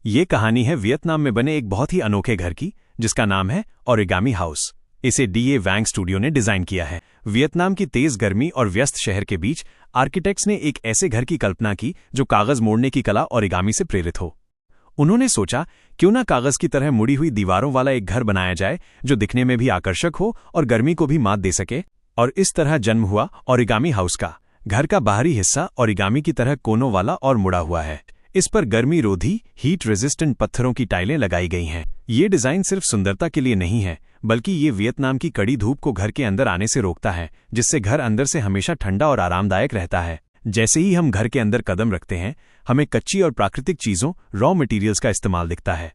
ये कहानी है वियतनाम में बने एक बहुत ही अनोखे घर की, जिसका नाम है ओरिगामी हाउस। इसे डीए वैंग स्टूडियो ने डिजाइन किया है। वियतनाम की तेज गर्मी और व्यस्त शहर के बीच आर्किटेक्ट्स ने एक ऐसे घर की कल्पना की जो कागज मोड़ने की कला ओरिगामी से प्रेरित हो। उन्होंने सोचा, क्यों ना कागज की तरह मुड़ी हुई दीवारों वाला एक घर बनाया जाए जो दिखने में भी आकर्षक हो और गर्मी को भी मात दे सके। और इस तरह जन्म हुआ ओरिगामी हाउस का। घर का बाहरी हिस्सा ओरिगामी की तरह कोनों वाला और मुड़ा हुआ है। इस पर गर्मी रोधी हीट रेजिस्टेंट पत्थरों की टाइलें लगाई गई हैं। ये डिजाइन सिर्फ सुंदरता के लिए नहीं है, बल्कि ये वियतनाम की कड़ी धूप को घर के अंदर आने से रोकता है, जिससे घर अंदर से हमेशा ठंडा और आरामदायक रहता है। जैसे ही हम घर के अंदर कदम रखते हैं, हमें कच्ची और प्राकृतिक चीजों रॉ मटेरियल्स का इस्तेमाल दिखता है।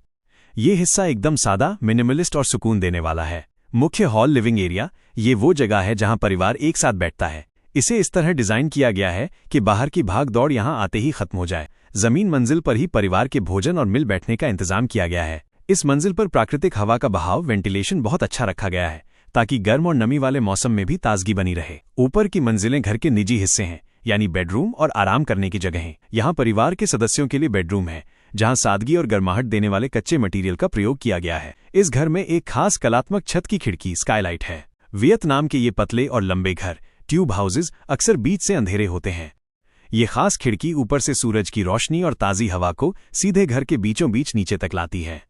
ये हिस्सा एकदम सादा, मिनिमलिस्ट और सुकून देने वाला है। मुख्य हॉल लिविंग एरिया, ये वो जगह है जहां परिवार एक साथ बैठता है। इसे इस तरह डिजाइन किया गया है कि बाहर की भाग दौड़ यहां आते ही खत्म हो जाए। जमीन मंजिल पर ही परिवार के भोजन और मिल बैठने का इंतजाम किया गया है। इस मंजिल पर प्राकृतिक हवा का बहाव, वेंटिलेशन बहुत अच्छा रखा गया है, ताकि गर्म और नमी वाले मौसम में भी ताजगी बनी रहे। ऊपर की मंजिलें घर के निजी हिस्से हैं, यानी बेडरूम और आराम करने की जगहें। यहाँ परिवार के सदस्यों के लिए बेडरूम है, जहाँ सादगी और गर्माहट देने वाले कच्चे मटीरियल का प्रयोग किया गया है। इस घर में एक खास कलात्मक छत की खिड़की, स्काईलाइट है। वियतनाम के ये पतले और लंबे घर, ट्यूब हाउसेज, अक्सर बीच से अंधेरे होते हैं। ये खास खिड़की ऊपर से सूरज की रोशनी और ताज़ी हवा को सीधे घर के बीचों बीच नीचे तक लाती है।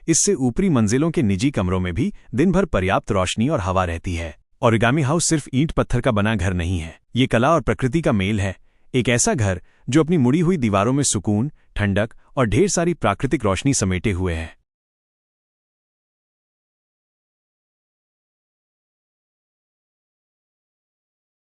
इससे ऊपरी मंजिलों के निजी कमरों में भी दिन भर पर्याप्त रोशनी और हवा रहती है। ओरिगामी हाउस सिर्फ ईंट पत्थर का बना घर नहीं है, ये कला और प्रकृति का मेल है। एक ऐसा घर जो अपनी मुड़ी हुई दीवारों में सुकून, ठंडक और ढेर सारी प्राकृतिक रोशनी समेटे हुए है।